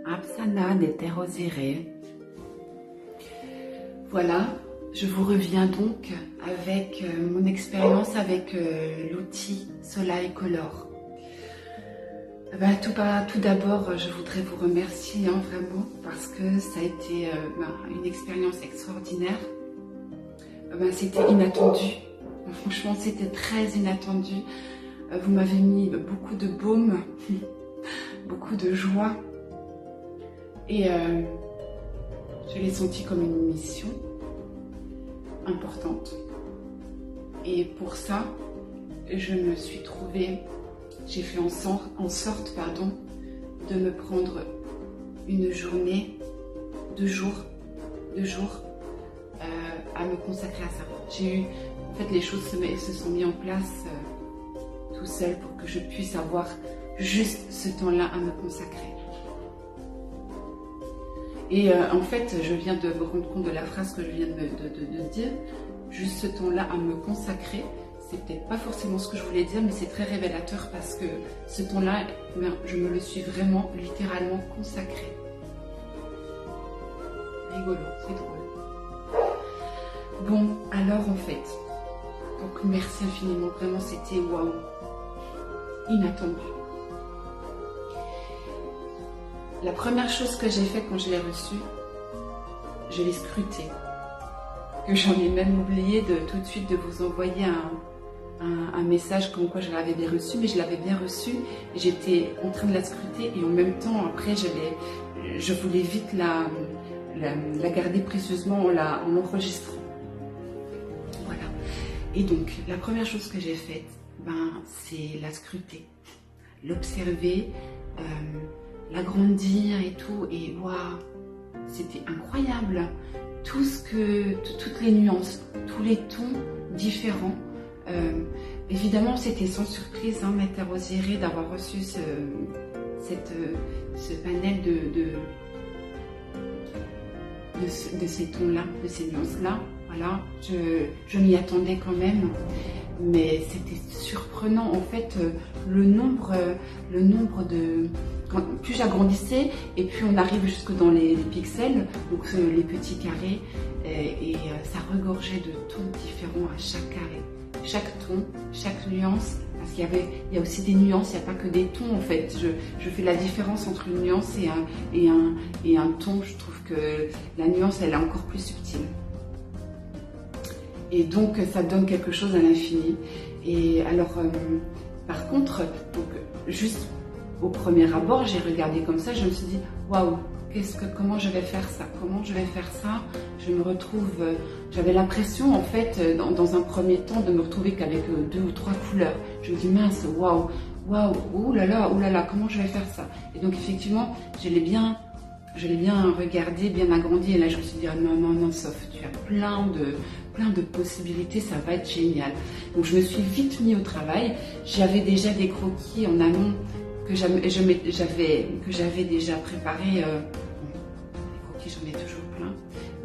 Apsana des terres osirées. Voilà, je vous reviens donc avec mon expérience avec l'outil Soleil Color. Tout d'abord, je voudrais vous remercier vraiment parce que ça a été une expérience extraordinaire. C'était inattendu, franchement c'était très inattendu. Vous m'avez mis beaucoup de baume, beaucoup de joie et je l'ai senti comme une mission importante. Et pour ça, je me suis trouvée, j'ai fait en sorte de me prendre une journée, deux jours à me consacrer à ça. En fait, les choses se sont mises en place tout seul pour que je puisse avoir juste ce temps-là à me consacrer. Et en fait, je viens de me rendre compte de la phrase que je viens de dire, juste ce temps-là à me consacrer. C'est peut-être pas forcément ce que je voulais dire, mais c'est très révélateur parce que ce temps-là, je me le suis vraiment, littéralement consacré. Rigolo, c'est drôle. Bon, alors en fait, donc merci infiniment, vraiment c'était waouh, inattendu. La première chose que j'ai fait quand je l'ai reçu, je l'ai scruté. Que j'en ai même oublié tout de suite de vous envoyer un message comme quoi je l'avais bien reçu, mais je l'avais bien reçu. J'étais en train de la scruter et en même temps, après, je voulais vite la garder précieusement en enregistrant. Voilà. Et donc, la première chose que j'ai faite, c'est la scruter, l'observer, l'agrandir et tout. Et waouh, c'était incroyable. Toutes les nuances, tous les tons différents. Évidemment, c'était sans surprise, mes terres osirées, d'avoir reçu ce panel de ces tons-là, de ces nuances-là. Voilà, je m'y attendais quand même, mais c'était surprenant en fait le nombre de... Plus j'agrandissais et puis on arrive jusque dans les pixels, donc les petits carrés, et ça regorgeait de tons différents à chaque carré. Chaque ton, chaque nuance, parce qu'il y a aussi des nuances, il n'y a pas que des tons en fait. Je fais la différence entre une nuance et un ton. Je trouve que la nuance elle est encore plus subtile. Et donc ça donne quelque chose à l'infini. Et alors, par contre, donc, juste au premier abord, j'ai regardé comme ça, je me suis dit waouh, comment je vais faire ça? Comment je vais faire ça? Je me retrouve, j'avais l'impression en fait, dans un premier temps, de me retrouver qu'avec 2 ou 3 couleurs. Je me dis mince, waouh, oulala, comment je vais faire ça? Et donc effectivement, je l'ai bien regardé, bien agrandi, et là je me suis dit non, sauf tu as plein de possibilités, ça va être génial. Donc je me suis vite mis au travail. J'avais déjà des croquis en amont que j'avais déjà préparé. Les croquis, j'en ai toujours plein,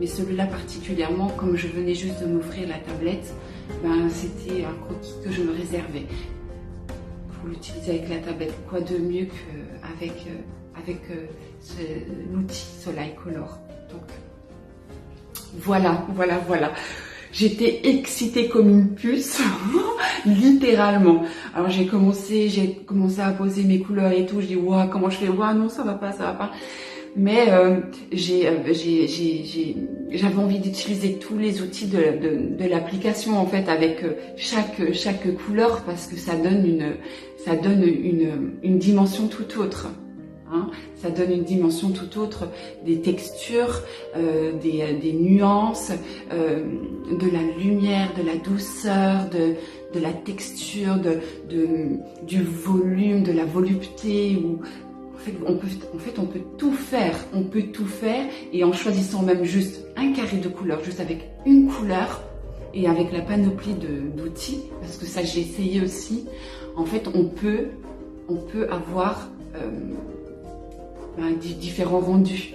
mais celui-là particulièrement, comme je venais juste de m'offrir la tablette, c'était un croquis que je me réservais pour l'utiliser avec la tablette. Quoi de mieux qu'avec l'outil Soleil Color. Donc voilà. J'étais excitée comme une puce, littéralement. Alors j'ai commencé à poser mes couleurs et tout. Je dis waouh, comment je fais? Waouh, non, ça va pas. Mais j'avais envie d'utiliser tous les outils de l'application en fait, avec chaque couleur, parce que ça donne une dimension tout autre. Ça donne une dimension tout autre, des textures, des nuances, de la lumière, de la douceur, de la texture, du volume, de la volupté. On peut tout faire, et en choisissant même juste un carré de couleurs, juste avec une couleur et avec la panoplie d'outils, parce que ça j'ai essayé aussi. En fait, on peut avoir différents rendus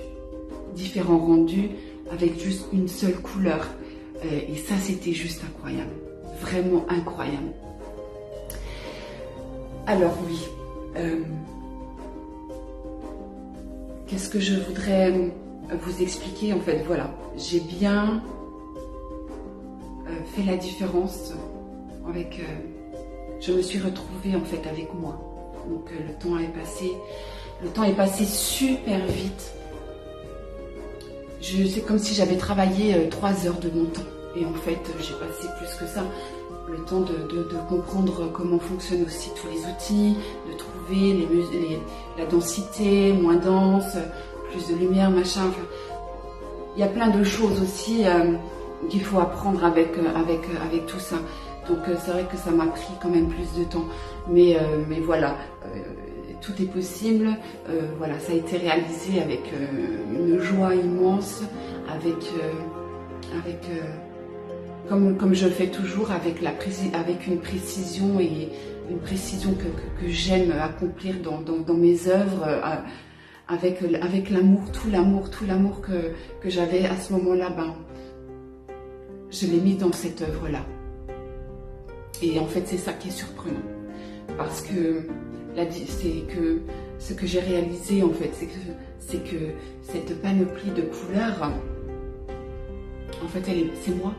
avec juste une seule couleur, et ça c'était juste incroyable, vraiment incroyable. Alors oui, qu'est-ce que je voudrais vous expliquer en fait? Voilà, j'ai bien fait la différence avec... je me suis retrouvée en fait avec moi. Donc le temps est passé super vite. C'est comme si j'avais travaillé 3 heures de mon temps. Et en fait, j'ai passé plus que ça. Le temps de comprendre comment fonctionnent aussi tous les outils, de trouver la densité, moins dense, plus de lumière, machin. Enfin, il y a plein de choses aussi qu'il faut apprendre avec tout ça. Donc c'est vrai que ça m'a pris quand même plus de temps. Mais voilà, tout est possible. Voilà, ça a été réalisé avec une joie immense, comme je le fais toujours, avec une précision et une précision que j'aime accomplir dans mes œuvres, avec l'amour, tout l'amour que j'avais à ce moment-là, je l'ai mis dans cette œuvre-là. Et en fait, c'est ça qui est surprenant. Parce que ce que j'ai réalisé, en fait, c'est que cette panoplie de couleurs, en fait, c'est moi.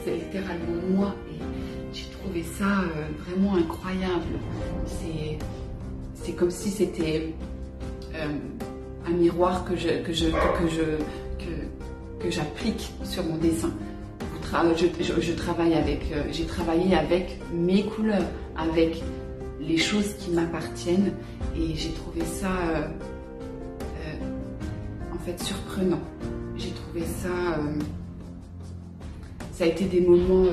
C'est littéralement moi. Et j'ai trouvé ça vraiment incroyable. C'est comme si c'était un miroir que j'applique sur mon dessin. J'ai travaillé avec mes couleurs, avec les choses qui m'appartiennent, et j'ai trouvé ça en fait surprenant. J'ai trouvé ça, ça a été des moments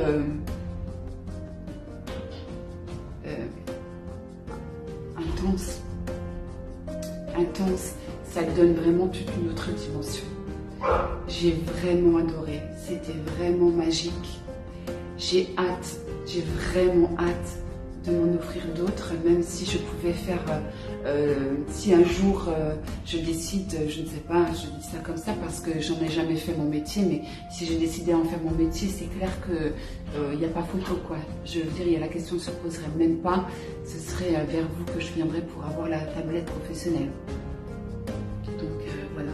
intenses. Ça donne vraiment toute une autre dimension. J'ai vraiment adoré, c'était vraiment magique. J'ai vraiment hâte de m'en offrir d'autres, même si je pouvais faire, si un jour je décide, je ne sais pas, je dis ça comme ça parce que j'en ai jamais fait mon métier, mais si je décidais d'en faire mon métier, c'est clair que il n'y a pas photo, quoi. Je veux dire, la question ne se poserait même pas, ce serait vers vous que je viendrais pour avoir la tablette professionnelle. Donc voilà,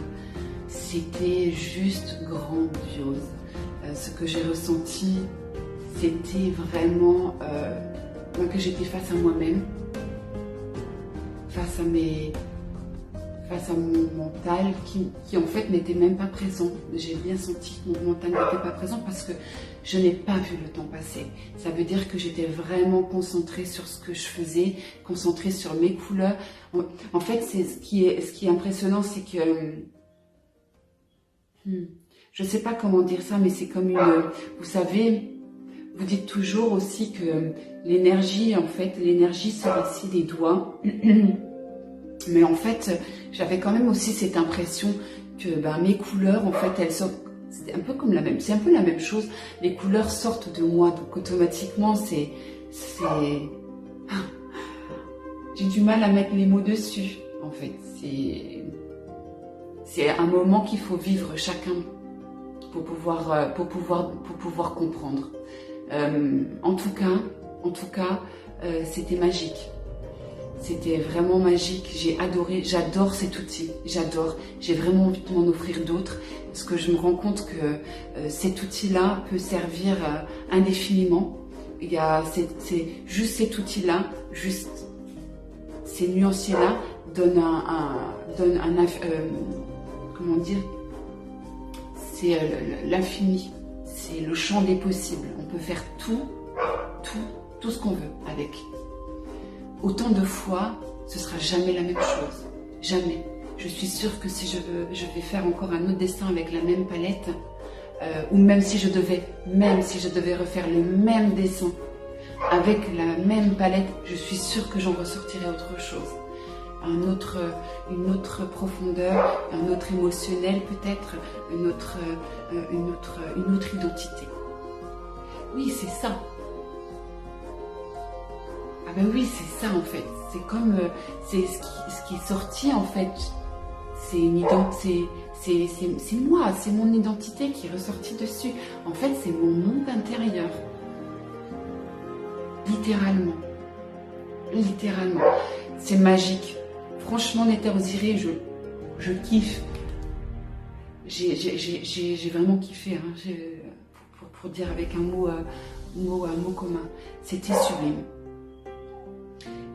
c'était juste grandiose. Ce que j'ai ressenti, c'était vraiment que j'étais face à moi-même, face à mon mental qui en fait n'était même pas présent. J'ai bien senti que mon mental n'était pas présent parce que je n'ai pas vu le temps passer. Ça veut dire que j'étais vraiment concentrée sur ce que je faisais, concentrée sur mes couleurs. En fait, c'est ce qui est impressionnant, c'est que je ne sais pas comment dire ça, mais c'est comme vous savez, vous dites toujours aussi que l'énergie, en fait, l'énergie sort ici des doigts. Mais en fait, j'avais quand même aussi cette impression que mes couleurs, en fait, elles sortent. C'est un peu comme c'est un peu la même chose. Les couleurs sortent de moi, donc automatiquement, j'ai du mal à mettre les mots dessus. En fait, c'est un moment qu'il faut vivre chacun pour pouvoir comprendre. En tout cas, c'était magique. C'était vraiment magique. J'ai adoré, j'adore cet outil. J'ai vraiment envie de m'en offrir d'autres parce que je me rends compte que cet outil-là peut servir indéfiniment. C'est juste cet outil-là, juste ces nuanciers-là donnent comment dire, c'est l'infini. C'est le champ des possibles. On peut faire tout ce qu'on veut avec. Autant de fois, ce sera jamais la même chose. Jamais. Je suis sûre que si je vais faire encore un autre dessin avec la même palette, ou même si je devais refaire le même dessin avec la même palette, je suis sûre que j'en ressortirais autre chose. Une autre profondeur, un autre émotionnel peut-être, une autre identité. Oui, c'est ça. Ah ben oui, c'est ça en fait. C'est comme, c'est ce qui est sorti en fait. C'est une identité, c'est moi, c'est mon identité qui est ressortie dessus. En fait, c'est mon monde intérieur. Littéralement. C'est magique. franchement, Néther Osiré, je kiffe. J'ai vraiment kiffé, hein. Pour dire avec un mot commun. C'était sublime.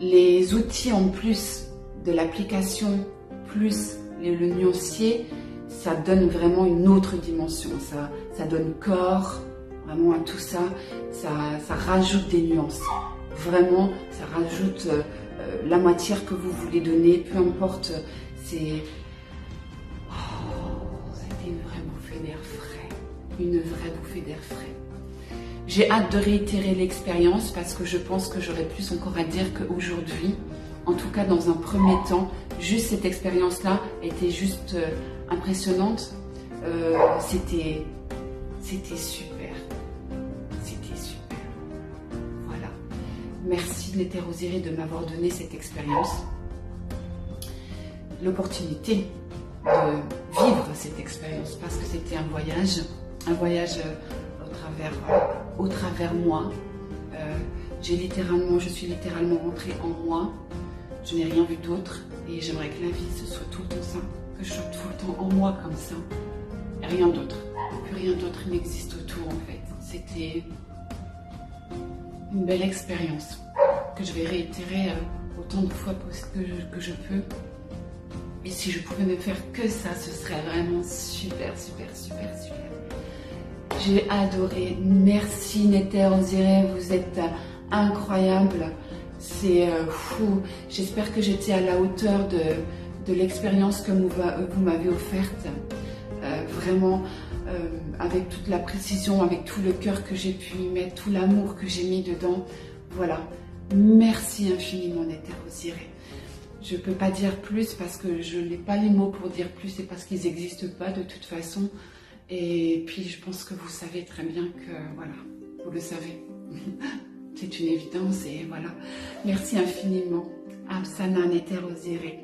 Les outils en plus de l'application, plus le nuancier, ça donne vraiment une autre dimension. Ça donne corps vraiment à tout ça. Ça rajoute des nuances. Vraiment, ça rajoute la matière que vous voulez donner, peu importe. C'était une vraie bouffée d'air frais. Une vraie bouffée d'air frais. J'ai hâte de réitérer l'expérience parce que je pense que j'aurais plus encore à dire qu'aujourd'hui. En tout cas, dans un premier temps, juste cette expérience-là était juste impressionnante. C'était super. C'était super. Voilà. Merci Néther Osiré de m'avoir donné cette expérience. L'opportunité de vivre cette expérience parce que c'était un voyage au travers moi. Je suis littéralement rentrée en moi. Je n'ai rien vu d'autre et j'aimerais que la vie ce soit tout le temps ça, que je sois tout le temps en moi comme ça. Rien d'autre. Plus rien d'autre n'existe autour en fait. C'était une belle expérience que je vais réitérer autant de fois que je peux. Et si je pouvais ne faire que ça, ce serait vraiment super, super, super, super. J'ai adoré. Merci Néther Osiré, vous êtes incroyable. C'est fou. J'espère que j'étais à la hauteur de l'expérience que vous m'avez offerte. Vraiment, avec toute la précision, avec tout le cœur que j'ai pu y mettre, tout l'amour que j'ai mis dedans. Voilà. Merci infiniment Néther Osiré. Je ne peux pas dire plus parce que je n'ai pas les mots pour dire plus et parce qu'ils n'existent pas de toute façon. Et puis je pense que vous savez très bien que, voilà, vous le savez. C'est une évidence et voilà. Merci infiniment. Apsana Néther Osiré.